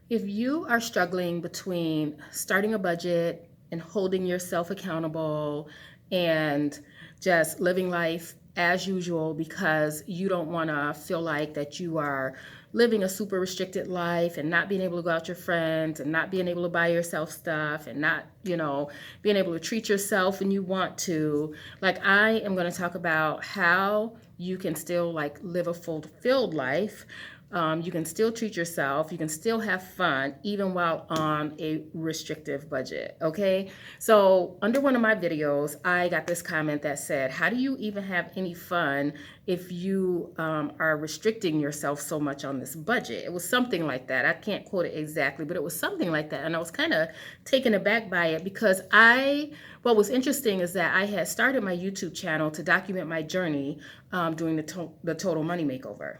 If you are struggling between starting a budget and holding yourself accountable and just living life as usual because you don't want to feel like that you are living a super restricted life and not being able to go out with your friends and not being able to buy yourself stuff and not, being able to treat yourself when you want to, like I am going to talk about how you can still like live a fulfilled life. You can still treat yourself. You can still have fun, even while on a restrictive budget. Okay. So, under one of my videos, I got this comment that said, how do you even have any fun if you are restricting yourself so much on this budget? It was something like that. I can't quote it exactly, but it was something like that. And I was kind of taken aback by it because what was interesting is that I had started my YouTube channel to document my journey doing the Total Money Makeover.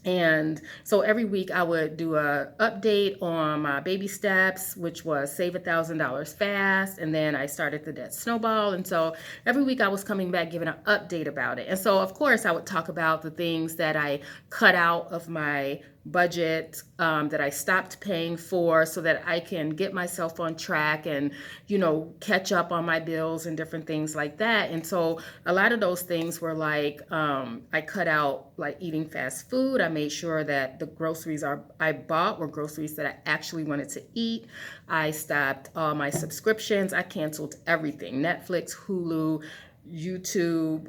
And so every week I would do a update on my baby steps, which was save $1,000 fast. And then I started the debt snowball. And so every week I was coming back giving an update about it. And so of course I would talk about the things that I cut out of my budget, that I stopped paying for so that I can get myself on track and, catch up on my bills and different things like that. And so a lot of those things were like, I cut out like eating fast food. I made sure that the groceries I bought were groceries that I actually wanted to eat. I stopped all my subscriptions. I canceled everything: Netflix, Hulu, YouTube,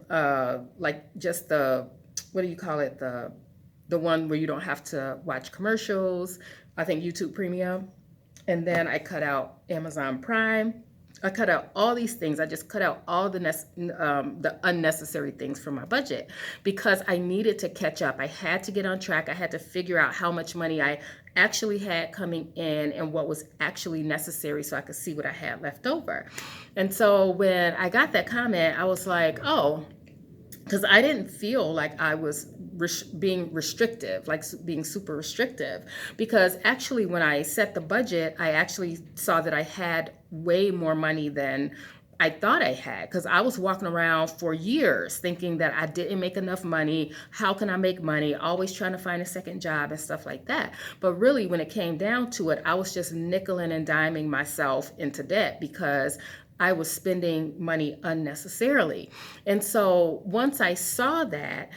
like just what do you call it? The one where you don't have to watch commercials. I think YouTube Premium. And then I cut out Amazon Prime. I cut out all these things. I just cut out all the unnecessary things from my budget because I needed to catch up. I had to get on track. I had to figure out how much money I actually had coming in and what was actually necessary so I could see what I had left over. And so when I got that comment, I was like, oh, because I didn't feel like I was being restrictive, like being super restrictive. Because actually, when I set the budget, I actually saw that I had way more money than I thought I had, because I was walking around for years thinking that I didn't make enough money. How can I make money? Always trying to find a second job and stuff like that. But really, when it came down to it, I was just nickeling and diming myself into debt because I was spending money unnecessarily. And so once I saw that,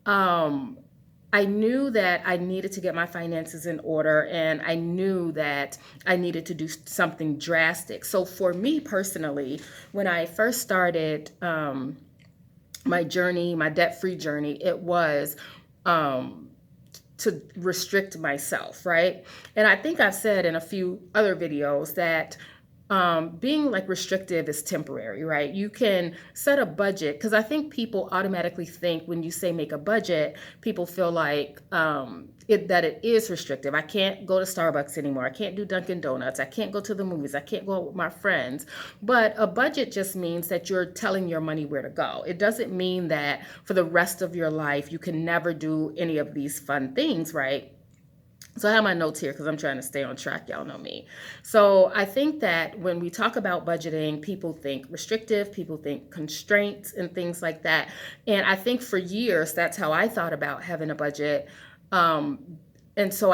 I knew that I needed to get my finances in order, and I knew that I needed to do something drastic. So for me personally, when I first started my journey, my debt-free journey, it was to restrict myself, right? And I think I've said in a few other videos that being like restrictive is temporary, right? You can set a budget, because I think people automatically think when you say make a budget, people feel like that it is restrictive. I can't go to Starbucks anymore. I can't do Dunkin' Donuts. I can't go to the movies. I can't go out with my friends. But a budget just means that you're telling your money where to go. It doesn't mean that for the rest of your life you can never do any of these fun things, right? So I have my notes here because I'm trying to stay on track. Y'all know me. So I think that when we talk about budgeting, people think restrictive, people think constraints and things like that. And I think for years, that's how I thought about having a budget. And so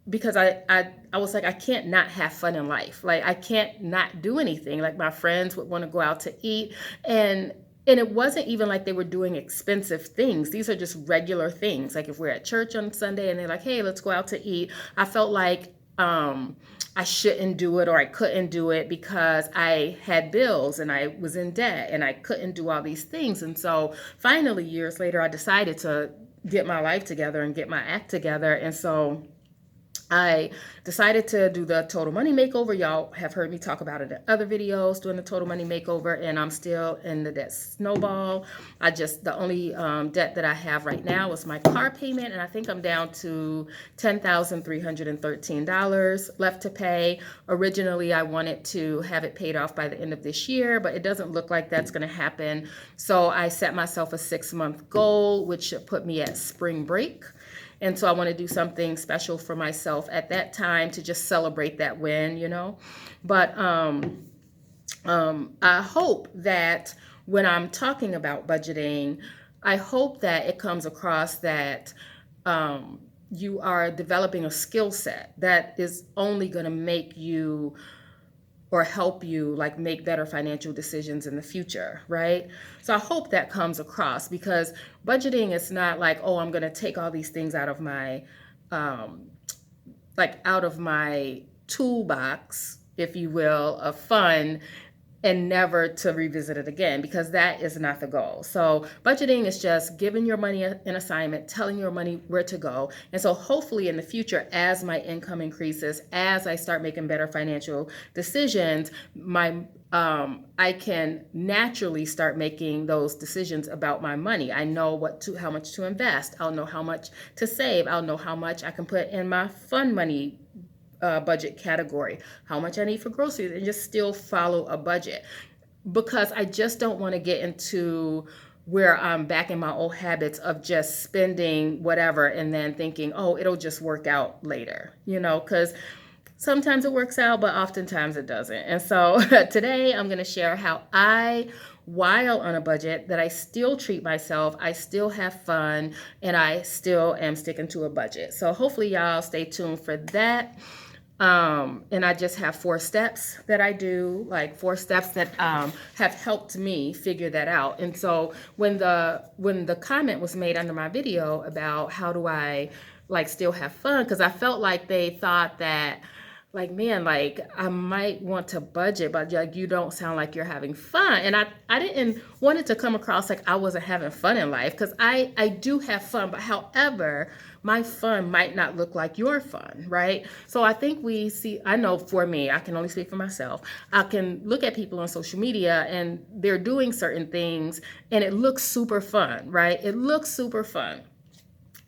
because I was like, I can't not have fun in life. Like I can't not do anything. Like my friends would want to go out to eat, and it wasn't even like they were doing expensive things. These are just regular things. Like if we're at church on Sunday and they're like, hey, let's go out to eat. I felt like I shouldn't do it, or I couldn't do it because I had bills and I was in debt and I couldn't do all these things. And so finally, years later, I decided to get my life together and get my act together. And so I decided to do the Total Money Makeover. Y'all have heard me talk about it in other videos, doing the Total Money Makeover, and I'm still in the debt snowball. The only debt that I have right now is my car payment, and I think I'm down to $10,313 left to pay. Originally, I wanted to have it paid off by the end of this year, but it doesn't look like that's going to happen. So I set myself a 6-month goal, which should put me at spring break. And so I want to do something special for myself at that time to just celebrate that win. But I hope that when I'm talking about budgeting, I hope that it comes across that you are developing a skill set that is only going to make you or help you like make better financial decisions in the future, right? So I hope that comes across, because budgeting is not like, oh, I'm going to take all these things out of my um, out of my toolbox, if you will, of fun, and never to revisit it again, because that is not the goal. So budgeting is just giving your money an assignment, telling your money where to go. And so hopefully in the future, as my income increases, as I start making better financial decisions, I can naturally start making those decisions about my money. I know how much to invest. I'll know how much to save. I'll know how much I can put in my fun money budget category, how much I need for groceries, and just still follow a budget, because I just don't want to get into where I'm back in my old habits of just spending whatever and then thinking, oh, it'll just work out later, because sometimes it works out, but oftentimes it doesn't. And so today I'm going to share how while on a budget, that I still treat myself, I still have fun, and I still am sticking to a budget. So hopefully y'all stay tuned for that. And I just have 4 steps that I do, like 4 steps that have helped me figure that out. And so when the comment was made under my video about how do I like still have fun, because I felt like they thought that, like, man, like I might want to budget, but like you don't sound like you're having fun. And I didn't want it to come across like I wasn't having fun in life, because I do have fun, but however, my fun might not look like your fun, right? So I think I know for me, I can only speak for myself. I can look at people on social media and they're doing certain things and it looks super fun, right? It looks super fun.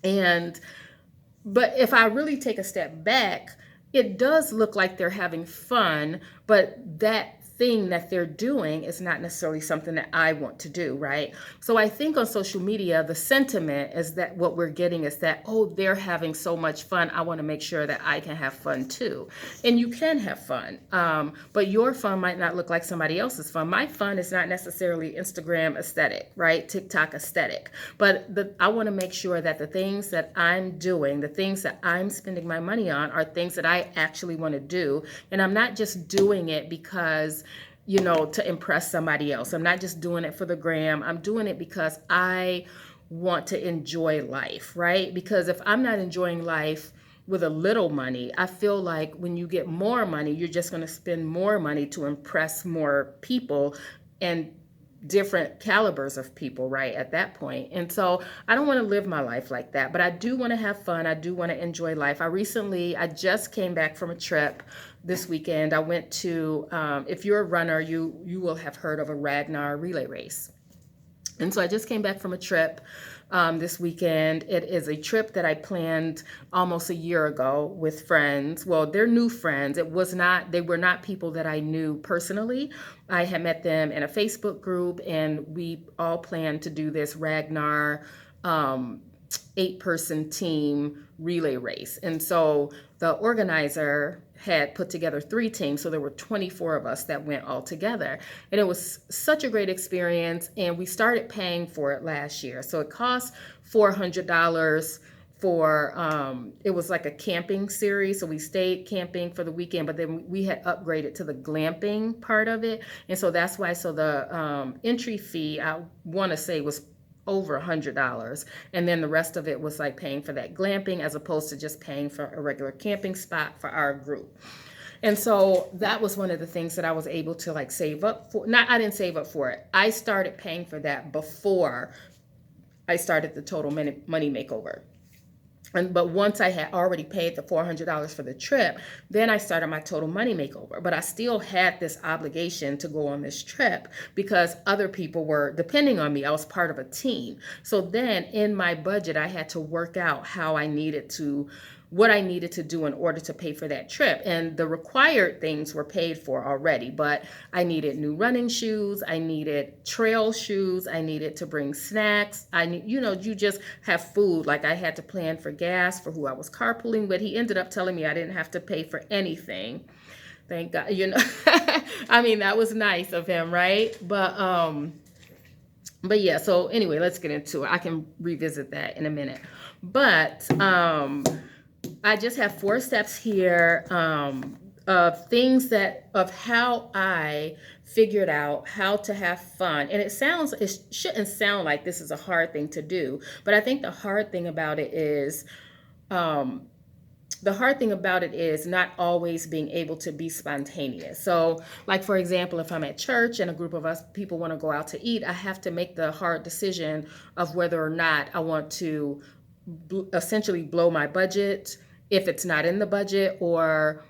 But if I really take a step back, it does look like they're having fun, but that thing that they're doing is not necessarily something that I want to do, right? So I think on social media, the sentiment is that what we're getting is that, oh, they're having so much fun, I want to make sure that I can have fun too. And you can have fun, but your fun might not look like somebody else's fun. My fun is not necessarily Instagram aesthetic, right? TikTok aesthetic. But I want to make sure that the things that I'm doing, the things that I'm spending my money on, are things that I actually want to do. And I'm not just doing it because to impress somebody else. I'm not just doing it for the gram. I'm doing it because I want to enjoy life, right? Because if I'm not enjoying life with a little money, I feel like when you get more money, you're just going to spend more money to impress more people and different calibers of people, right, at that point. And so I don't want to live my life like that, but I do want to have fun. I do want to enjoy life. I just came back from a trip this weekend. I went to, if you're a runner, you will have heard of a Ragnar relay race. And so I just came back from a trip this weekend. It is a trip that I planned almost a year ago with friends. Well, they're new friends. They were not people that I knew personally. I had met them in a Facebook group, and we all planned to do this Ragnar 8-person team relay race. And so the organizer had put together 3 teams, so there were 24 of us that went all together. And it was such a great experience, and we started paying for it last year. So it cost $400 for, it was like a camping series, so we stayed camping for the weekend, but then we had upgraded to the glamping part of it. And so that's why, so the entry fee, I want to say, was over $100, and then the rest of it was like paying for that glamping as opposed to just paying for a regular camping spot for our group. And so that was one of the things that I was able to like save up for. I didn't save up for it. I started paying for that before I started the Total Money Makeover. But once I had already paid the $400 for the trip, then I started my Total Money Makeover. But I still had this obligation to go on this trip because other people were depending on me. I was part of a team. So then in my budget, I had to work out what I needed to do in order to pay for that trip. And the required things were paid for already, but I needed new running shoes. I needed trail shoes. I needed to bring snacks. You just have food. Like I had to plan for gas for who I was carpooling with. He ended up telling me I didn't have to pay for anything. Thank God, I mean, that was nice of him, right? But yeah, so anyway, let's get into it. I can revisit that in a minute. But I just have 4 steps here, of things of how I figured out how to have fun. And it shouldn't sound like this is a hard thing to do, but I think um, the hard thing about it is not always being able to be spontaneous. So, like for example, if I'm at church and a group of us people want to go out to eat, I have to make the hard decision of whether or not I want to essentially blow my budget if it's not in the budget, or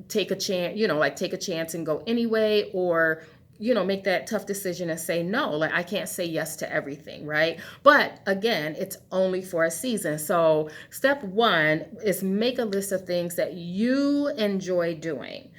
take a chance, like take a chance and go anyway, or make that tough decision and say no. Like, I can't say yes to everything, right? But again, it's only for a season. So step one is make a list of things that you enjoy doing.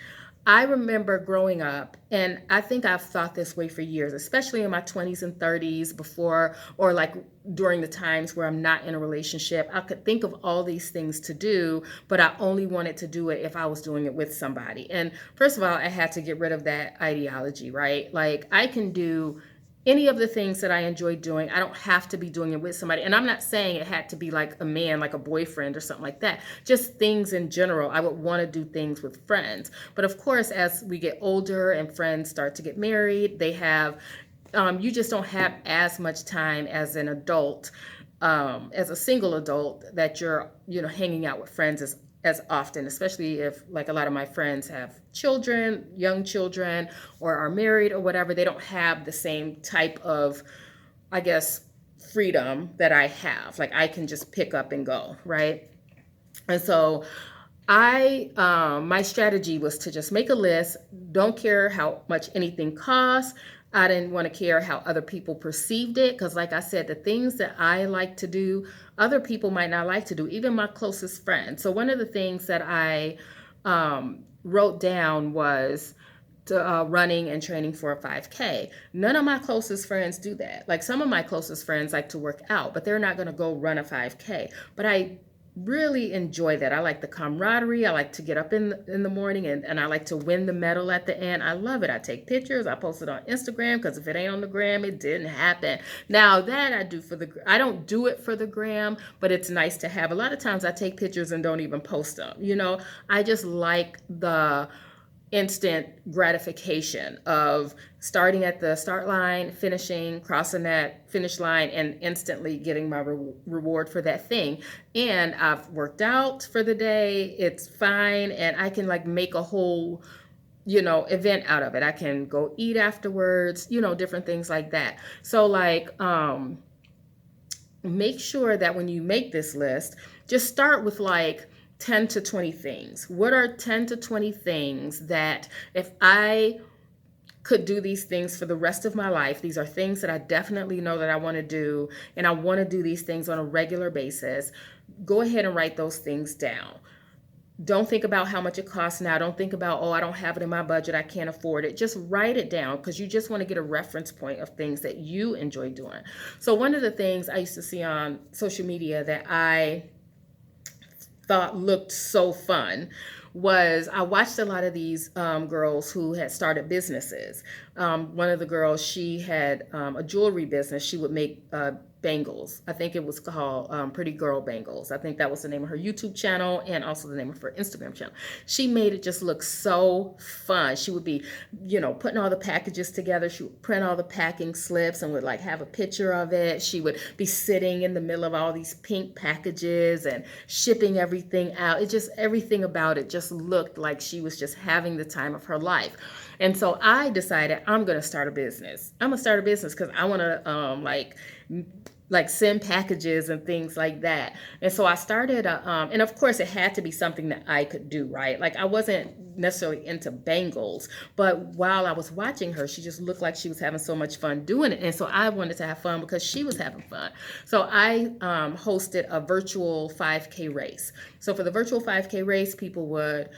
I remember growing up, and I think I've thought this way for years, especially in my 20s and 30s, before, or like during the times where I'm not in a relationship. I could think of all these things to do, but I only wanted to do it if I was doing it with somebody. And first of all, I had to get rid of that ideology, right? Like, I can do any of the things that I enjoy doing. I don't have to be doing it with somebody. And I'm not saying it had to be like a man, like a boyfriend or something like that. Just things in general. I would want to do things with friends. But of course, as we get older and friends start to get married, you just don't have as much time as an adult, as a single adult, that you're, hanging out with friends as often, especially if, like, a lot of my friends have children, young children, or are married or whatever. They don't have the same type of, I guess, freedom that I have. Like, I can just pick up and go, right? And so my strategy was to just make a list. Don't care how much anything costs. I didn't want to care how other people perceived it, because like I said, the things that I like to do, other people might not like to do, even my closest friends. So one of the things that I wrote down was running and training for a 5K. None of my closest friends do that. Like, some of my closest friends like to work out, but they're not going to go run a 5K. But I really enjoy that. I like the camaraderie. I like to get up in the morning, and I like to win the medal at the end. I love it. I take pictures. I post it on Instagram, because if it ain't on the gram, it didn't happen. Now that I don't do it for the gram, but it's nice to have. A lot of times I take pictures and don't even post them. I just like the instant gratification of starting at the start line, finishing, crossing that finish line, and instantly getting my reward for that thing. And I've worked out for the day. It's fine. And I can, like, make a whole, event out of it. I can go eat afterwards, different things like that. So, like, make sure that when you make this list, just start with like 10 to 20 things. What are 10 to 20 things that, if I could do these things for the rest of my life, these are things that I definitely know that I want to do, and I want to do these things on a regular basis. Go ahead and write those things down. Don't think about how much it costs now. Don't think about, oh, I don't have it in my budget, I can't afford it. Just write it down, because you just want to get a reference point of things that you enjoy doing. So one of the things I used to see on social media that I thought looked so fun was, I watched a lot of these girls who had started businesses. One of the girls, she had a jewelry business. She would make bangles. I think it was called Pretty Girl Bangles. I think that was the name of her YouTube channel, and also the name of her Instagram channel. She made it just look so fun. She would be, putting all the packages together. She would print all the packing slips and would, like, have a picture of it. She would be sitting in the middle of all these pink packages and shipping everything out. Everything about it just looked like she was just having the time of her life. And so I decided, I'm going to start a business. I'm going to start a business because I want to like send packages and things like that. And so I started, and of course it had to be something that I could do, right? Like, I wasn't necessarily into bangles, but while I was watching her, she just looked like she was having so much fun doing it. And so I wanted to have fun because she was having fun. So I hosted a virtual 5K race. So for the virtual 5K race, people would,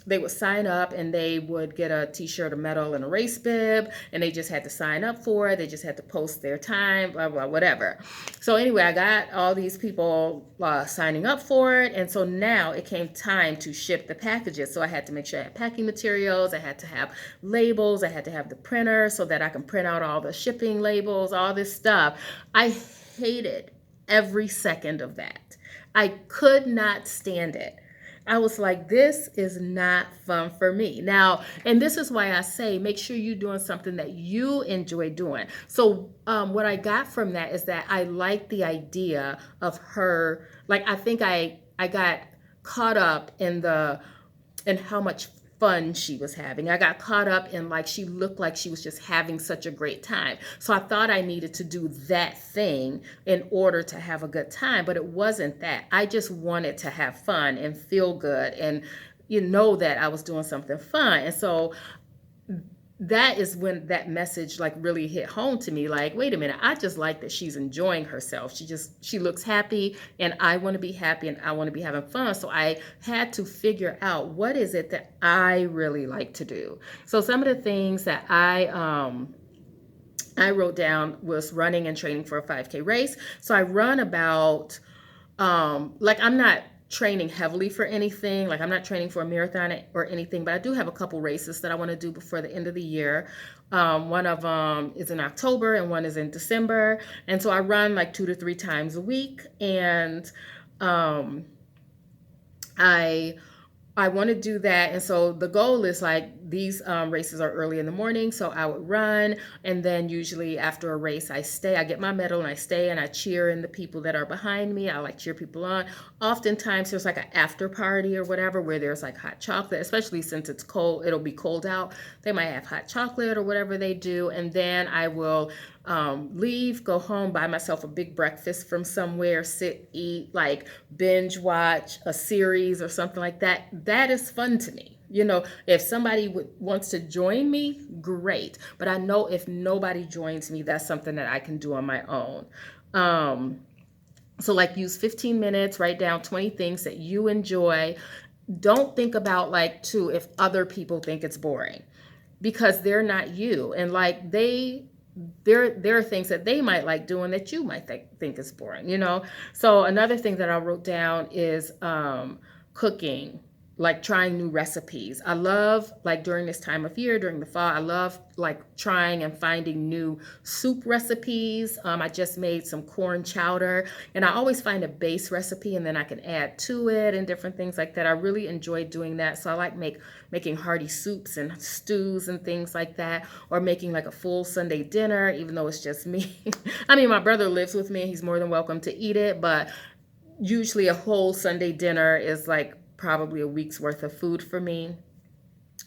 they would sign up, and they would get a t-shirt, a medal, and a race bib, and they just had to sign up for it. They just had to post their time, blah, blah, whatever. So anyway, I got all these people signing up for it, and so now it came time to ship the packages. So I had to make sure I had packing materials, I had to have labels, I had to have the printer so that I can print out all the shipping labels, all this stuff. I hated every second of that. I could not stand it. I was like, this is not fun for me. Now, and this is why I say make sure you're doing something that you enjoy doing. So, what I got from that is that I like the idea of her. Like, I think I got caught up in how much fun she was having. I got caught up in like she looked like she was just having such a great time. So I thought I needed to do that thing in order to have a good time, but it wasn't that. I just wanted to have fun and feel good and that I was doing something fun. And so that is when that message like really hit home to me, like, wait a minute, I just like that she's enjoying herself. She looks happy, and I want to be happy, and I want to be having fun. So I had to figure out what is it that I really like to do. So some of the things that I wrote down was running and training for a 5K race. So I run about like I'm not training heavily for anything. Like I'm not training for a marathon or anything, but I do have a couple races that I want to do before the end of the year. One of them is in October and one is in December. And so I run like 2 to 3 times a week. And I want to do that. And so the goal is like these races are early in the morning. So I would run. And then usually after a race, I get my medal and I stay and I cheer in the people that are behind me. I like cheer people on. Oftentimes there's like an after party or whatever where there's like hot chocolate, especially since it's cold, it'll be cold out. They might have hot chocolate or whatever they do. And then I will leave, go home, buy myself a big breakfast from somewhere, sit, eat, like binge watch a series or something like that. That is fun to me. If somebody wants to join me, great. But I know if nobody joins me, that's something that I can do on my own. So like use 15 minutes, write down 20 things that you enjoy. Don't think about like too if other people think it's boring, because they're not you. And like there are things that they might like doing that you might think is boring. So another thing that I wrote down is cooking, like trying new recipes. I love, like during this time of year, during the fall, I love like trying and finding new soup recipes. I just made some corn chowder, and I always find a base recipe and then I can add to it and different things like that. I really enjoy doing that. So I like making hearty soups and stews and things like that, or making like a full Sunday dinner, even though it's just me. I mean, my brother lives with me. He's more than welcome to eat it, but usually a whole Sunday dinner is like probably a week's worth of food for me.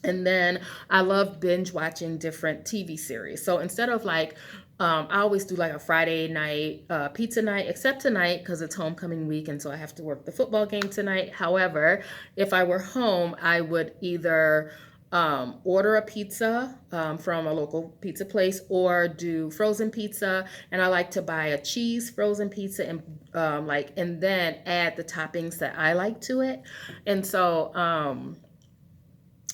And then I love binge watching different TV series. So instead of like, I always do like a Friday night pizza night, except tonight because it's homecoming week. And so I have to work the football game tonight. However, if I were home, I would either order a pizza from a local pizza place or do frozen pizza. And I like to buy a cheese frozen pizza and and then add the toppings that I like to it. And so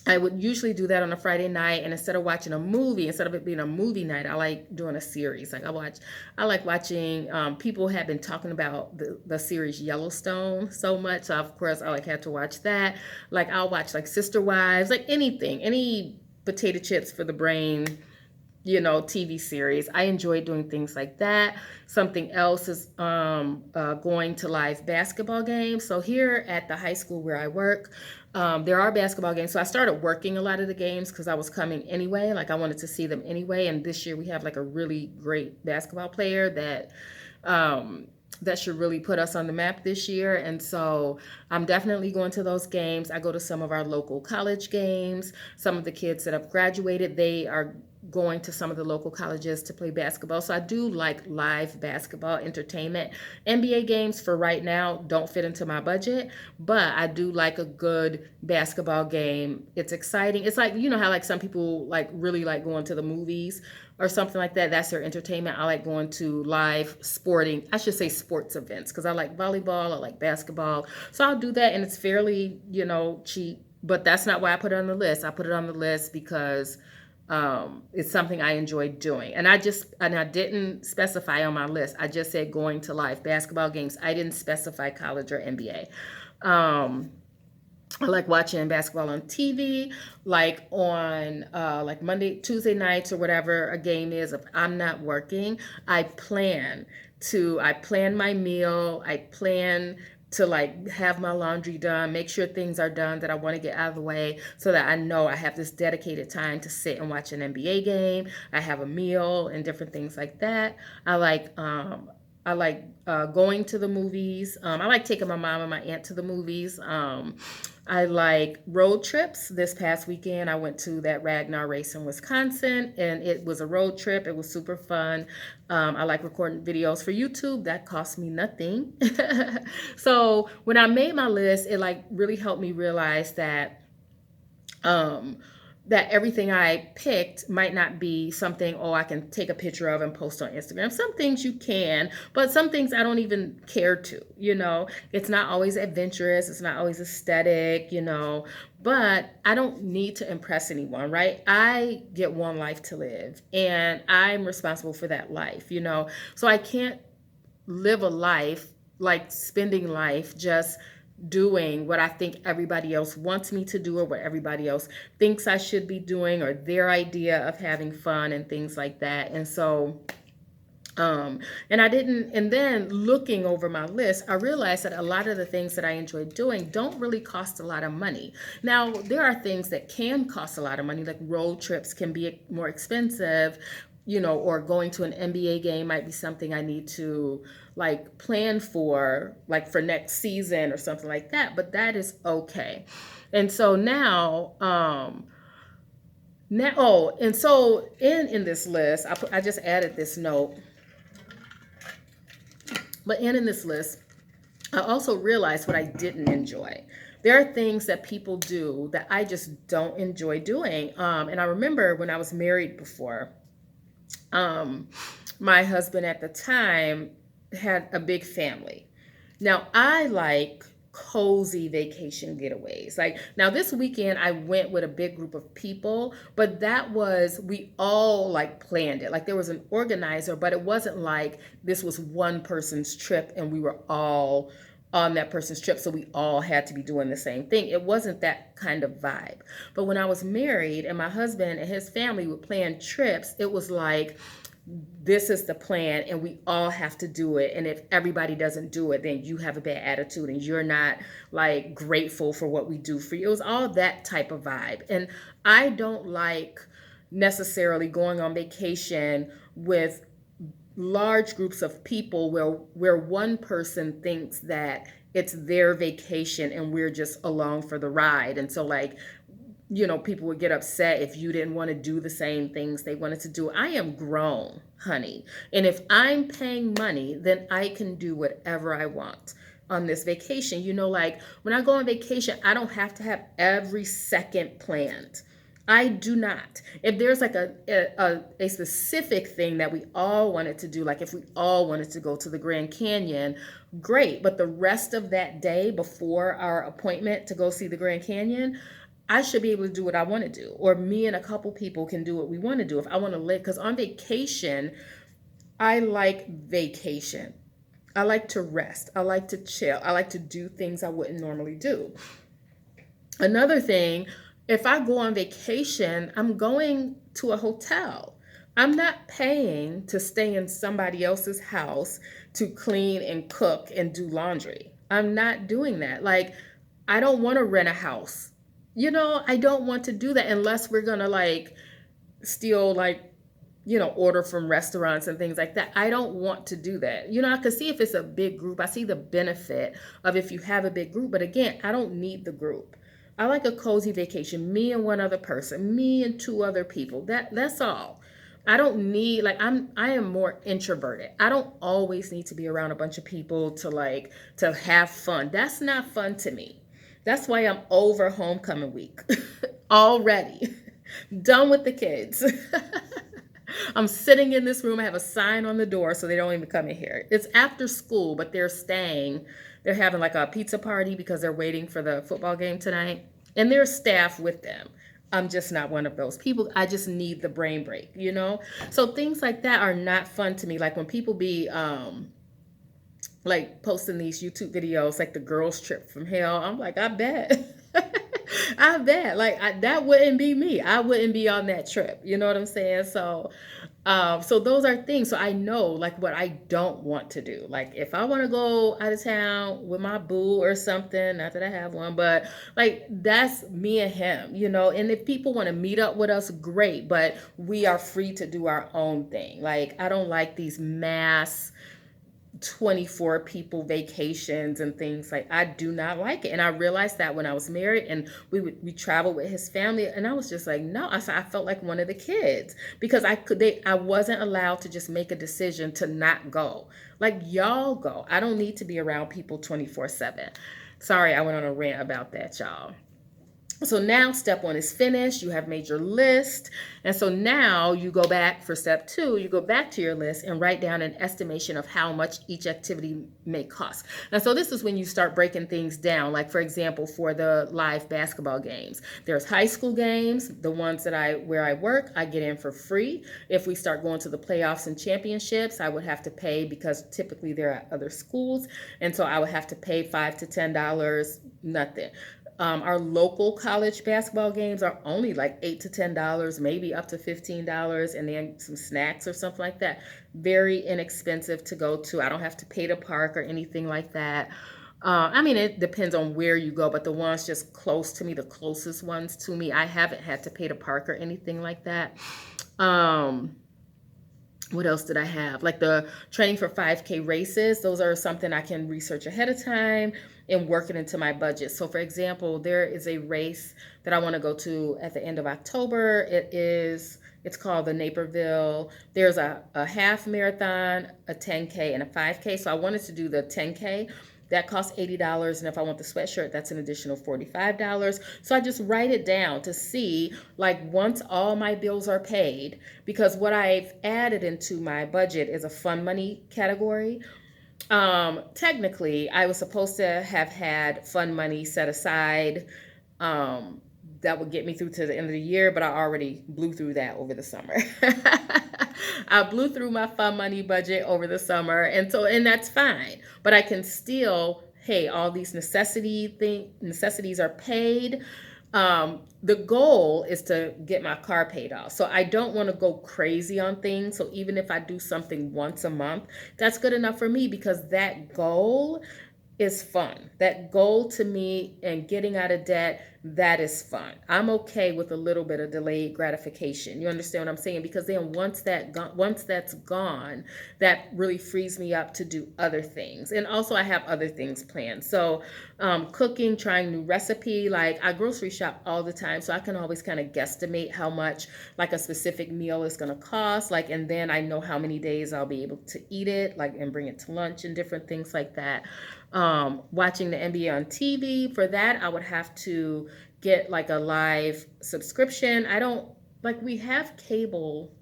I would usually do that on a Friday night, and instead of watching a movie, instead of it being a movie night, I like doing a series. Like I like watching. People have been talking about the series Yellowstone so much, so of course I had to watch that. Like I'll watch like Sister Wives, like any potato chips for the brain, TV series. I enjoy doing things like that. Something else is going to live basketball games. So here at the high school where I work, there are basketball games. So I started working a lot of the games because I was coming anyway. Like I wanted to see them anyway. And this year we have like a really great basketball player that should really put us on the map this year. And so I'm definitely going to those games. I go to some of our local college games. Some of the kids that have graduated, they are going to some of the local colleges to play basketball. So I do like live basketball entertainment. NBA games for right now don't fit into my budget, but I do like a good basketball game. It's exciting. It's like, how like some people like really like going to the movies or something like that. That's their entertainment. I like going to live sporting, I should say sports events, because I like volleyball, I like basketball. So I'll do that, and it's fairly, cheap, but that's not why I put it on the list. I put it on the list because it's something I enjoy doing. And I didn't specify on my list. I just said going to live basketball games. I didn't specify college or NBA. I like watching basketball on TV, like on Monday, Tuesday nights or whatever a game is. If I'm not working, I plan I plan my meal, I plan to like have my laundry done, make sure things are done that I want to get out of the way so that I know I have this dedicated time to sit and watch an NBA game. I have a meal and different things like that. I like going to the movies. I like taking my mom and my aunt to the movies. I like road trips. This past weekend, I went to that Ragnar race in Wisconsin, and it was a road trip. It was super fun. I like recording videos for YouTube. That cost me nothing. So when I made my list, it like really helped me realize um, that everything I picked might not be something, oh, I can take a picture of and post on Instagram. Some things you can, but some things I don't even care to, you know. It's not always adventurous, it's not always aesthetic, you know, but I don't need to impress anyone, right? I get one life to live and I'm responsible for that life, you know. So I can't live a life like spending life just doing what I think everybody else wants me to do or what everybody else thinks I should be doing or their idea of having fun and things like that. And so and I didn't, and then looking over my list, I realized that a lot of the things that I enjoy doing don't really cost a lot of money. Now, there are things that can cost a lot of money, like road trips can be more expensive, you know, or going to an NBA game might be something I need to like plan for, like for next season or something like that, but that is okay. And so and so in this list, I just added this note. But in this list, I also realized what I didn't enjoy. There are things that people do that I just don't enjoy doing. And I remember when I was married before, my husband at the time had a big family. Now, I like cozy vacation getaways. Like, now this weekend I went with a big group of people, but we all like planned it. Like, there was an organizer, but it wasn't like this was one person's trip and we were all on that person's trip, so we all had to be doing the same thing. It wasn't that kind of vibe. But when I was married and my husband and his family would plan trips, it was like, this is the plan and we all have to do it, and if everybody doesn't do it, then you have a bad attitude and you're not like grateful for what we do for you. It was all that type of vibe, and I don't like necessarily going on vacation with large groups of people where one person thinks that it's their vacation and we're just along for the ride. And so, like, you know, people would get upset if you didn't want to do the same things they wanted to do. I am grown, honey. And if I'm paying money, then I can do whatever I want on this vacation. You know, like when I go on vacation, I don't have to have every second planned. I do not. If there's like a specific thing that we all wanted to do, like if we all wanted to go to the Grand Canyon, great. But the rest of that day before our appointment to go see the Grand Canyon, I should be able to do what I want to do. Or me and a couple people can do what we want to do. If I want to live, because on vacation, I like vacation. I like to rest. I like to chill. I like to do things I wouldn't normally do. Another thing, if I go on vacation, I'm going to a hotel. I'm not paying to stay in somebody else's house to clean and cook and do laundry. I'm not doing that. Like, I don't want to rent a house. You know, I don't want to do that unless we're going to like still like, you know, order from restaurants and things like that. I don't want to do that. You know, I can see if it's a big group. I see the benefit of if you have a big group. But again, I don't need the group. I like a cozy vacation, me and one other person, me and two other people. That's all. I don't need, like, I am more introverted. I don't always need to be around a bunch of people to have fun. That's not fun to me. That's why I'm over homecoming week already. Done with the kids. I'm sitting in this room. I have a sign on the door so they don't even come in here. It's after school, but they're staying. They're having like a pizza party because they're waiting for the football game tonight. And there's staff with them. I'm just not one of those people. I just need the brain break, you know? So things like that are not fun to me. Like when people be like posting these YouTube videos, like the girls trip from hell. I'm like, I bet. I bet. Like that wouldn't be me. I wouldn't be on that trip. You know what I'm saying? So So those are things. So I know like what I don't want to do. Like if I want to go out of town with my boo or something, not that I have one, but like that's me and him, you know. And if people want to meet up with us, great. But we are free to do our own thing. Like I don't like these mass 24 people vacations and things. Like I do not like it, and I realized that when I was married and we traveled with his family, and I was just like, no. I felt like one of the kids because I wasn't allowed to just make a decision to not go. Like y'all go. I don't need to be around people 24/7. Sorry, I went on a rant about that, y'all. So now step one is finished. You have made your list. And so now you go back for step two, you go back to your list and write down an estimation of how much each activity may cost. And so this is when you start breaking things down. Like for example, for the live basketball games, there's high school games, the ones where I work, I get in for free. If we start going to the playoffs and championships, I would have to pay because typically they're at other schools. And so I would have to pay $5 to $10, nothing. Our local college basketball games are only like $8 to $10, maybe up to $15, and then some snacks or something like that. Very inexpensive to go to. I don't have to pay to park or anything like that. I mean, it depends on where you go, but the ones just close to me, the closest ones to me, I haven't had to pay to park or anything like that. Um, what else did I have? Like the training for 5K races, those are something I can research ahead of time and work it into my budget. So for example, there is a race that I want to go to at the end of October. It's called the Naperville. There's a half marathon, a 10K, and a 5K. So I wanted to do the 10K. That costs $80. And if I want the sweatshirt, that's an additional $45. So I just write it down to see, like, once all my bills are paid, because what I've added into my budget is a fun money category. Technically, I was supposed to have had fun money set aside that would get me through to the end of the year, but I already blew through that over the summer. I blew through my fun money budget over the summer, and that's fine. But I can still, hey, all these necessities are paid. The goal is to get my car paid off. So I don't want to go crazy on things. So even if I do something once a month, that's good enough for me because that goal is fun. That goal to me and getting out of debt, that is fun. I'm okay with a little bit of delayed gratification. You understand what I'm saying? Because then once that's gone, that really frees me up to do other things. And also I have other things planned. So cooking, trying new recipe, like I grocery shop all the time. So I can always kind of guesstimate how much like a specific meal is going to cost. Like, and then I know how many days I'll be able to eat it, like, and bring it to lunch and different things like that. Watching the NBA on TV, for that I would have to get like a live subscription. I don't like, we have cable,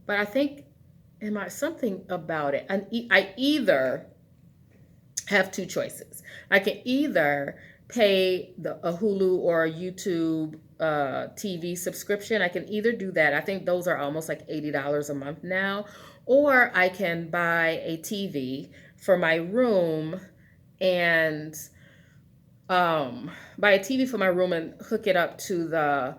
but I think something about it. And I either have two choices. I can either pay a Hulu or a YouTube TV subscription. I can either do that. I think those are almost like $80 a month now, or I can buy a TV for my room and buy a TV for my room and hook it up to the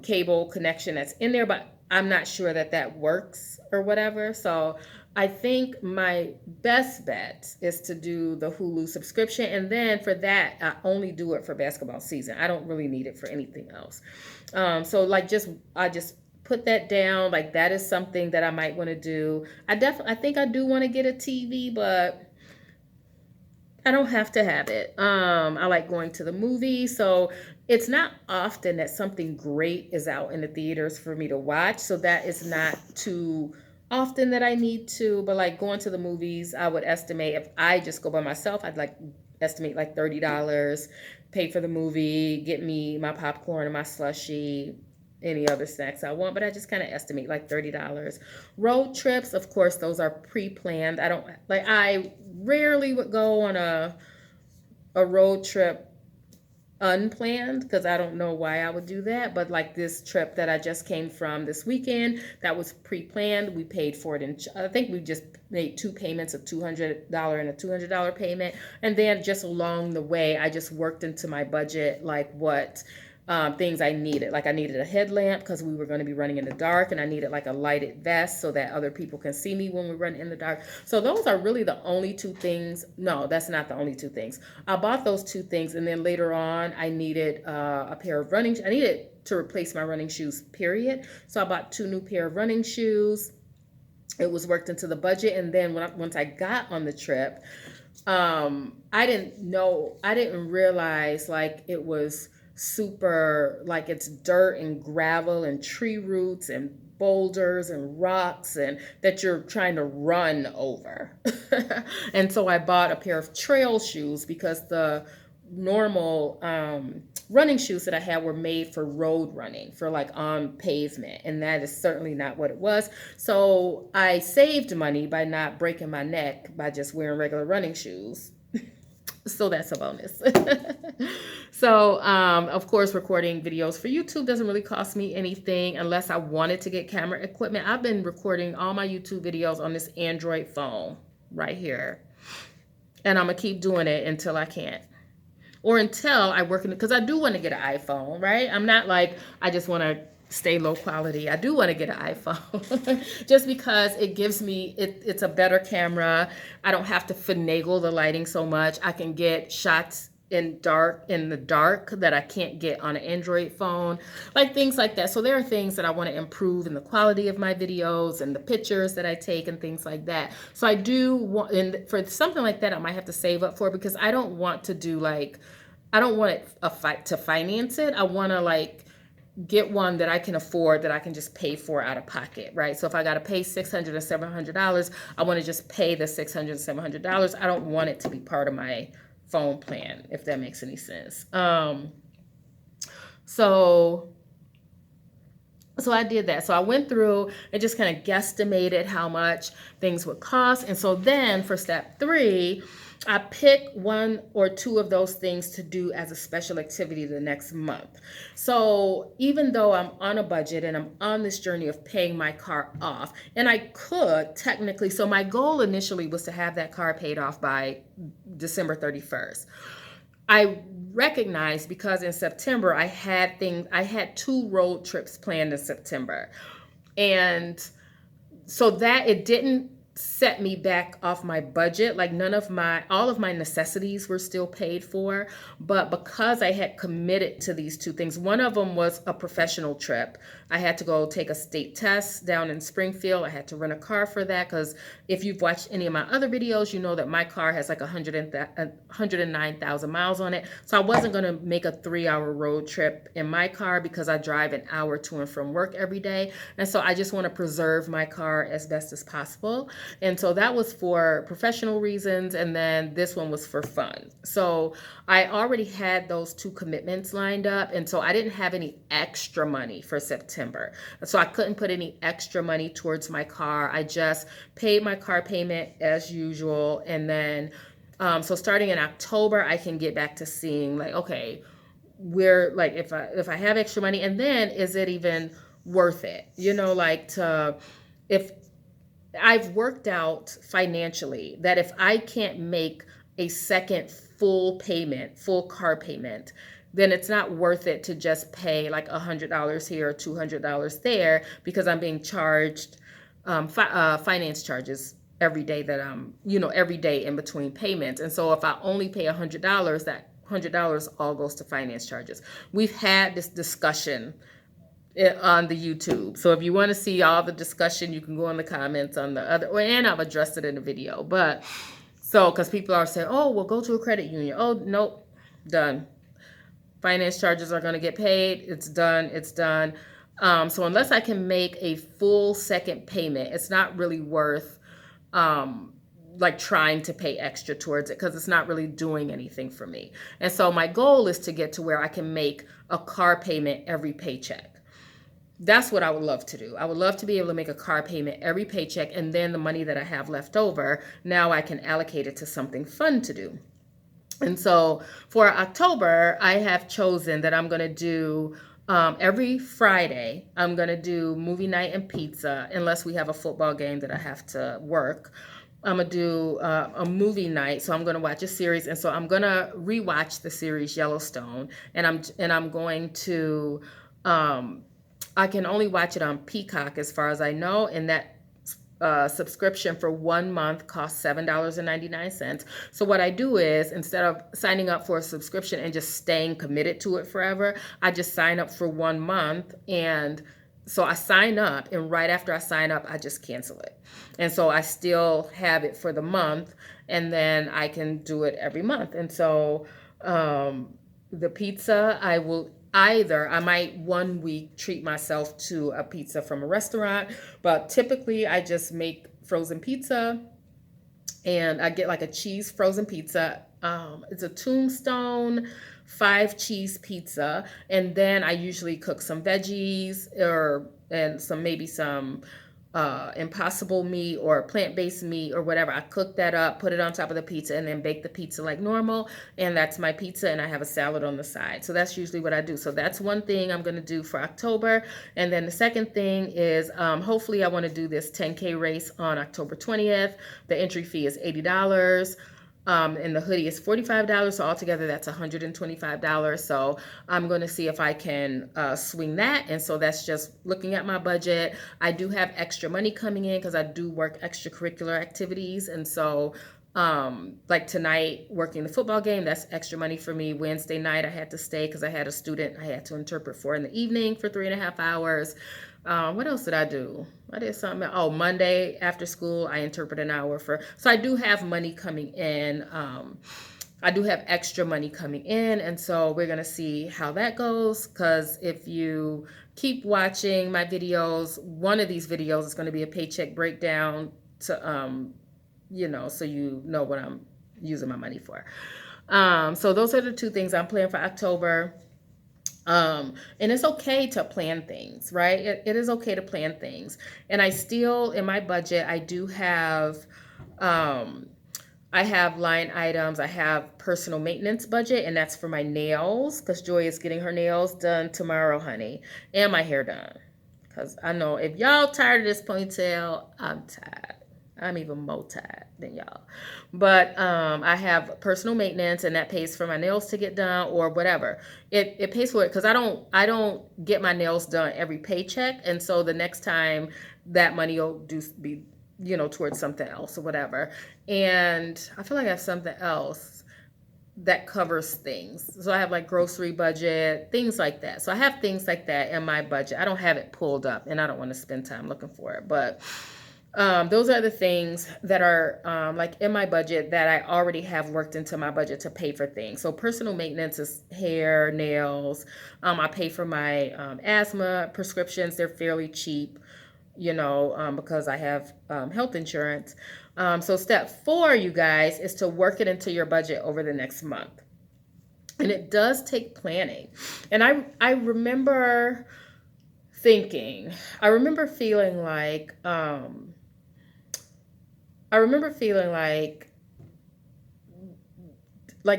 cable connection that's in there, but I'm not sure that works or whatever. So I think my best bet is to do the Hulu subscription. And then for that, I only do it for basketball season. I don't really need it for anything else. So like I just put that down. Like that is something that I might want to do. I think I do want to get a TV, but I don't have to have it. I like going to the movies, so it's not often that something great is out in the theaters for me to watch. So that is not too often that I need to. But like going to the movies, I would estimate if I just go by myself, I'd like estimate like $30, pay for the movie, get me my popcorn and my slushie, any other snacks I want, but I just kind of estimate like $30. Road trips, of course, those are pre-planned. I rarely would go on a road trip unplanned because I don't know why I would do that. But like this trip that I just came from this weekend, that was pre-planned. We paid for it, I think we just made two payments, a $200 and a $200 payment. And then just along the way, I just worked into my budget like what things I needed. Like I needed a headlamp because we were going to be running in the dark, and I needed like a lighted vest so that other people can see me when we run in the dark. So those are really the only two things. No, that's not the only two things. I bought those two things, and then later on I needed a pair of running. I needed to replace my running shoes, period. So I bought 2 new pair of running shoes. It was worked into the budget, and then once I got on the trip, I didn't realize like it was super, like it's dirt and gravel and tree roots and boulders and rocks, and that you're trying to run over. And so I bought a pair of trail shoes because the normal running shoes that I had were made for road running, for like on pavement, and that is certainly not what it was. So I saved money by not breaking my neck by just wearing regular running shoes. So that's a bonus. So, of course, recording videos for YouTube doesn't really cost me anything unless I wanted to get camera equipment. I've been recording all my YouTube videos on this Android phone right here, and I'm gonna keep doing it until I can't. Or until I work in it, because I do want to get an iPhone, right? I'm not like, I just want to stay low quality. I do want to get an iPhone just because it gives me, it's a better camera. I don't have to finagle the lighting so much. I can get shots in the dark that I can't get on an Android phone, like things like that. So there are things that I want to improve in the quality of my videos and the pictures that I take and things like that. So I do want, and for something like that, I might have to save up for, because I don't want to do like, I don't want it to finance it. I want to like get one that I can afford, that I can just pay for out of pocket, right? So if I got to pay $600 or $700, I want to just pay the $600 or $700. I don't want it to be part of my phone plan, if that makes any sense. So I did that. So I went through and just kind of guesstimated how much things would cost. And so then for step 3, I pick 1 or 2 of those things to do as a special activity the next month. So even though I'm on a budget and I'm on this journey of paying my car off, and I could technically, so my goal initially was to have that car paid off by December 31st. I recognized, because in September I had 2 road trips planned in September. And so that it didn't set me back off my budget. Like all of my necessities were still paid for, but because I had committed to these 2 things, one of them was a professional trip. I had to go take a state test down in Springfield. I had to rent a car for that, because if you've watched any of my other videos, you know that my car has like 109,000 miles on it. So I wasn't going to make a 3-hour road trip in my car, because I drive an hour to and from work every day. And so I just want to preserve my car as best as possible. And so that was for professional reasons, and then this one was for fun. So I already had those 2 commitments lined up, and so I didn't have any extra money for September. So I couldn't put any extra money towards my car. I just paid my car payment as usual, and then so starting in October, I can get back to seeing like, okay, where, like if I have extra money, and then is it even worth it? You know, like if I've worked out financially that if I can't make a second full car payment, then it's not worth it to just pay like $100 here or $200 there, because I'm being charged finance charges every day every day in between payments. And so if I only pay $100, that $100 all goes to finance charges. We've had this discussion on the YouTube. So if you want to see all the discussion, you can go in the comments on the other, and I've addressed it in the video. But so, because people are saying, oh, well, go to a credit union. Oh, nope, done. Finance charges are going to get paid. It's done. It's done. So unless I can make a full second payment, it's not really worth like trying to pay extra towards it, because it's not really doing anything for me. And so my goal is to get to where I can make a car payment every paycheck. That's what I would love to do. I would love to be able to make a car payment every paycheck, and then the money that I have left over, now I can allocate it to something fun to do. And so for October, I have chosen that I'm going to do every Friday, I'm going to do movie night and pizza, unless we have a football game that I have to work. I'm gonna do a movie night, so I'm gonna watch a series, and so I'm gonna rewatch the series Yellowstone, and I'm going to, um, I can only watch it on Peacock as far as I know, and that subscription for 1 month costs $7.99. So what I do is, instead of signing up for a subscription and just staying committed to it forever, I just sign up for 1 month, and so I sign up, and right after I sign up, I just cancel it. And so I still have it for the month, and then I can do it every month. And so the pizza, I might 1 week treat myself to a pizza from a restaurant, but typically I just make frozen pizza, and I get like a cheese frozen pizza. It's a Tombstone 5 cheese pizza, and then I usually cook some veggies and maybe some impossible meat or plant-based meat or whatever. I cook that up, put it on top of the pizza, and then bake the pizza like normal. And that's my pizza, and I have a salad on the side. So that's usually what I do. So that's one thing I'm going to do for October. And then the second thing is, hopefully I want to do this 10K race on October 20th. The entry fee is $80. And the hoodie is $45. So altogether, that's $125. So I'm going to see if I can swing that. And so that's just looking at my budget. I do have extra money coming in because I do work extracurricular activities. And so like tonight, working the football game, that's extra money for me. Wednesday night, I had to stay because I had a student I had to interpret for in the evening for 3.5 hours. What else did I do? I did something. Oh, Monday after school, I interpret an hour for. So I do have money coming in. I do have extra money coming in. And so we're going to see how that goes. Because if you keep watching my videos, one of these videos is going to be a paycheck breakdown to, so you know what I'm using my money for. So those are the two things I'm planning for October. And it's okay to plan things, right? It is okay to plan things. And I still, in my budget, I do have, I have line items. I have personal maintenance budget, and that's for my nails, because Joy is getting her nails done tomorrow, honey, and my hair done. Because I know if y'all tired of this ponytail, I'm tired. I'm even more tired than y'all. But I have personal maintenance, and that pays for my nails to get done or whatever. It pays for it because I don't get my nails done every paycheck, and so the next time that money will be towards something else or whatever. And I feel like I have something else that covers things. So I have like grocery budget, things like that. So I have things like that in my budget. I don't have it pulled up, and I don't want to spend time looking for it, but those are the things that are like in my budget that I already have worked into my budget to pay for things. So personal maintenance is hair, nails. I pay for my asthma prescriptions. They're fairly cheap, because I have health insurance. So step 4, you guys, is to work it into your budget over the next month. And it does take planning. And I remember feeling like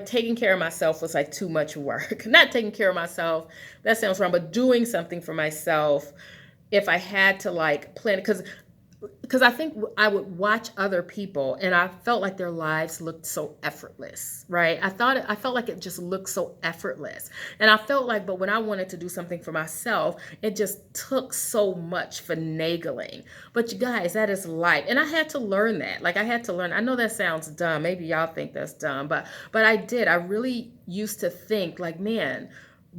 taking care of myself was like too much work. Not taking care of myself, that sounds wrong, but doing something for myself if I had to like plan, because I think I would watch other people and I felt like their lives looked so effortless, right? I felt like it just looked so effortless. And I felt like, but when I wanted to do something for myself, it just took so much finagling. But you guys, that is life. And I had to learn that. Like I had to learn. I know that sounds dumb. Maybe y'all think that's dumb, but I did. I really used to think like, man,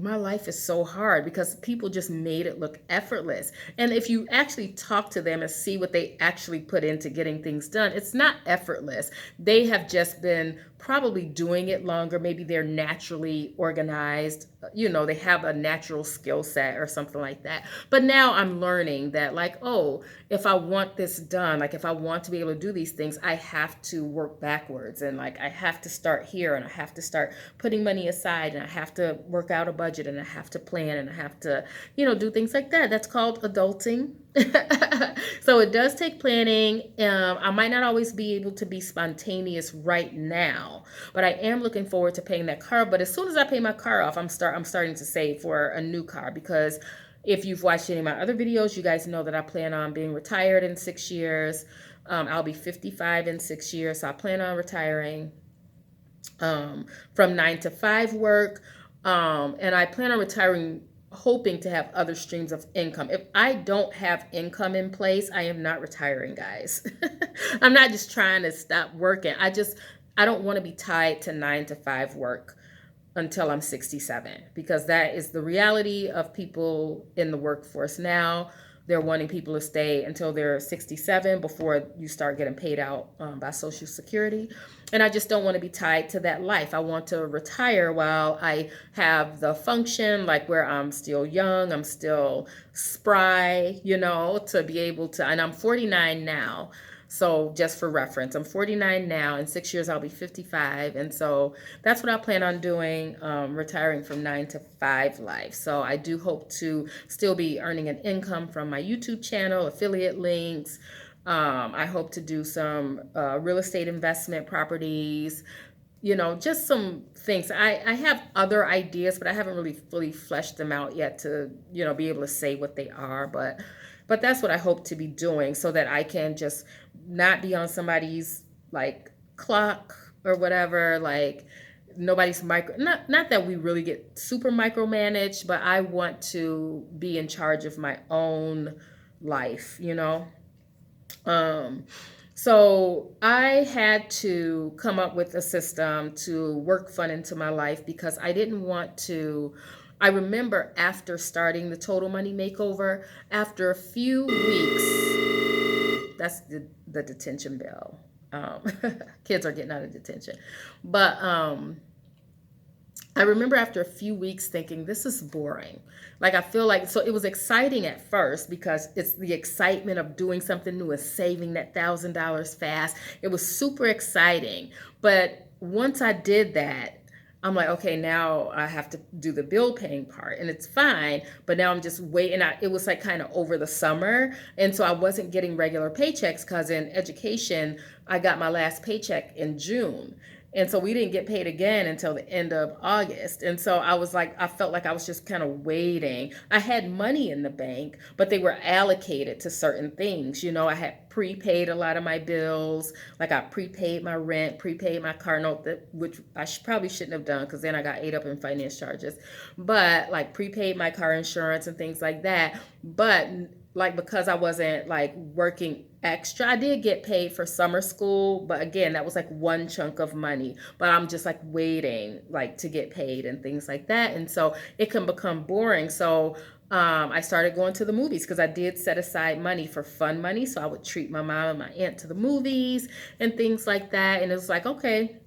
my life is so hard because people just made it look effortless. And if you actually talk to them and see what they actually put into getting things done, it's not effortless. They have just been probably doing it longer. Maybe they're naturally organized. They have a natural skill set or something like that. But now I'm learning that like, oh, if I want this done, like if I want to be able to do these things, I have to work backwards. And like, I have to start here and I have to start putting money aside and I have to work out a budget and I have to plan and I have to, do things like that. That's called adulting. So it does take planning. I might not always be able to be spontaneous right now, but I am looking forward to paying that car. But as soon as I pay my car off, I'm starting to save for a new car, because if you've watched any of my other videos, you guys know that I plan on being retired in 6 years. I'll be 55 in 6 years. So I plan on retiring from 9 to 5 work. And I plan on retiring hoping to have other streams of income. If I don't have income in place, I am not retiring, guys. I'm not just trying to stop working. I don't want to be tied to 9 to 5 work until I'm 67, because that is the reality of people in the workforce now. They're wanting people to stay until they're 67 before you start getting paid out by Social Security. And I just don't want to be tied to that life. I want to retire while I have the function, like where I'm still young, I'm still spry, to be able to, and I'm 49 now. So just for reference, I'm 49 now. In 6 years, I'll be 55. And so that's what I plan on doing, retiring from 9 to 5 life. So I do hope to still be earning an income from my YouTube channel, affiliate links. I hope to do some real estate investment properties, just some things. I have other ideas, but I haven't really fully fleshed them out yet to, be able to say what they are. But that's what I hope to be doing, so that I can just not be on somebody's like clock or whatever, like nobody's not that we really get super micromanaged, but I want to be in charge of my own life, So I had to come up with a system to work fun into my life, because I didn't want to. I remember after starting the Total Money Makeover, after a few weeks, that's the detention bell. Kids are getting out of detention. But I remember after a few weeks thinking, this is boring. Like, I feel like, so it was exciting at first because it's the excitement of doing something new and saving that $1,000 fast. It was super exciting. But once I did that, I'm like, okay, now I have to do the bill paying part, and it's fine. But now I'm just waiting. It was like kind of over the summer. And so I wasn't getting regular paychecks, because in education, I got my last paycheck in June. And so we didn't get paid again until the end of August. And so I felt like I was just kind of waiting. I had money in the bank, but they were allocated to certain things. I had prepaid a lot of my bills. Like, I prepaid my rent, prepaid my car note, which I probably shouldn't have done, because then I got ate up in finance charges. But like, prepaid my car insurance and things like that. But like, because I wasn't like working extra, I did get paid for summer school, but again, that was like one chunk of money. But I'm just like waiting like to get paid and things like that. And so it can become boring. So I started going to the movies, because I did set aside money for fun money. So I would treat my mom and my aunt to the movies and things like that. And it was like, okay,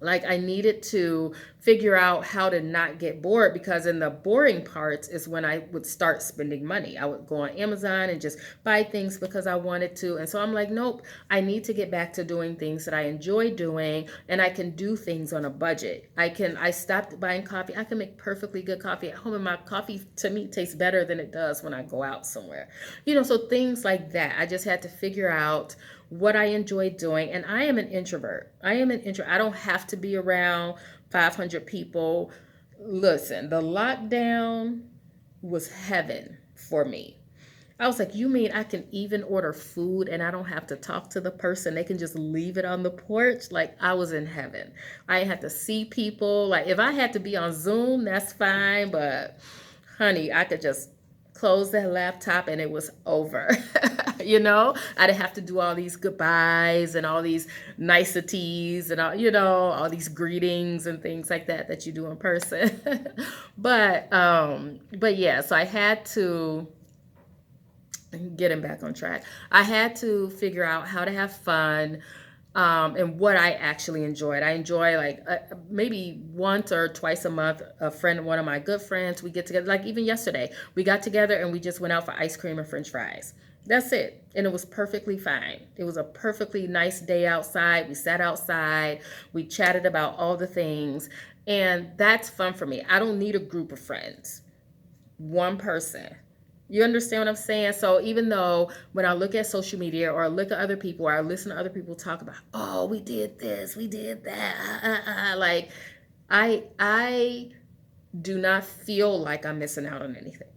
like, I needed to figure out how to not get bored, because in the boring parts is when I would start spending money. I would go on Amazon and just buy things because I wanted to. And so I'm like, nope, I need to get back to doing things that I enjoy doing, and I can do things on a budget. I stopped buying coffee. I can make perfectly good coffee at home, and my coffee to me tastes better than it does when I go out somewhere. So things like that. I just had to figure out what I enjoy doing. And I am an introvert. I don't have to be around 500 people. Listen, the lockdown was heaven for me. I was like, you mean I can even order food and I don't have to talk to the person? They can just leave it on the porch? Like, I was in heaven. I didn't have to see people. Like, if I had to be on Zoom, that's fine. But honey, I could just close that laptop and it was over. I didn't have to do all these goodbyes and all these niceties and all these greetings and things like that you do in person. but yeah, so I had to, getting back on track, I had to figure out how to have fun. And what I actually enjoyed. I enjoy, like, maybe once or twice a month, one of my good friends, we get together. Like, even yesterday, we got together and we just went out for ice cream and French fries. That's it. And it was perfectly fine. It was a perfectly nice day outside. We sat outside. We chatted about all the things. And that's fun for me. I don't need a group of friends. One person. You understand what I'm saying? So even though when I look at social media, or I look at other people, or I listen to other people talk about, oh, we did this, we did that, like, I do not feel like I'm missing out on anything,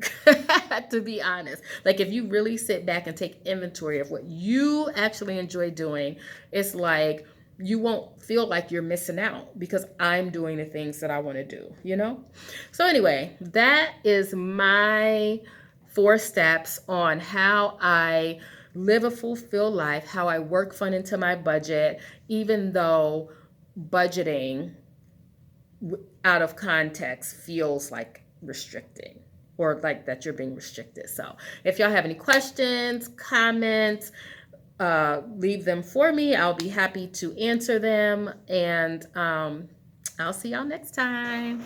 to be honest. Like, if you really sit back and take inventory of what you actually enjoy doing, it's like you won't feel like you're missing out because I'm doing the things that I want to do, you know? So, anyway, that is my 4 steps on how I live a fulfilled life, how I work fun into my budget, even though budgeting out of context feels like restricting or like that you're being restricted. So if y'all have any questions, comments, leave them for me. I'll be happy to answer them. And I'll see y'all next time.